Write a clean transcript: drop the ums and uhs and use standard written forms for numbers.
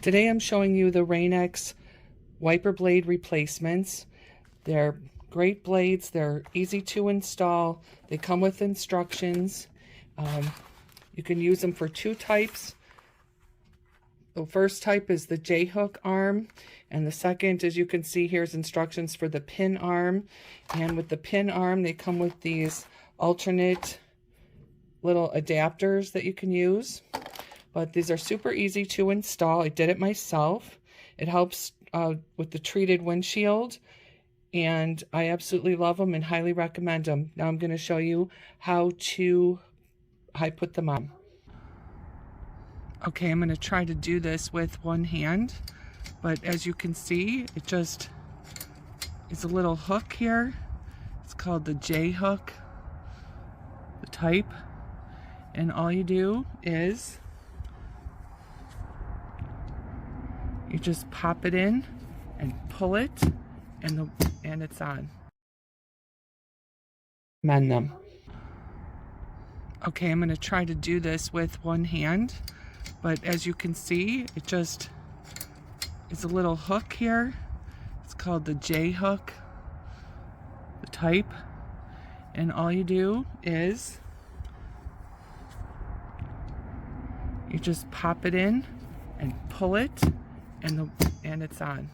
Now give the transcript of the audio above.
Today I'm showing you the Rain-X wiper blade replacements. They're great blades. They're easy to install. They come with instructions. You can use them for two types. The first type is the J-hook arm, and the second, as you can see, here's instructions for the pin arm. And with the pin arm, they come with these alternate little adapters that you can use. But these are super easy to install. I did it myself. It helps with the treated windshield, and I absolutely love them and highly recommend them. Now I'm going to show you how I put them on. Okay, I'm going to try to do this with one hand, but as you can see, it just is a little hook here. It's called the J hook, the type, and all you do is you just pop it in and pull it, and it's on. Mend them. Okay, I'm going to try to do this with one hand, but as you can see, it just is a little hook here. It's called the J hook, the type, and all you do is you just pop it in and pull it, and it's on.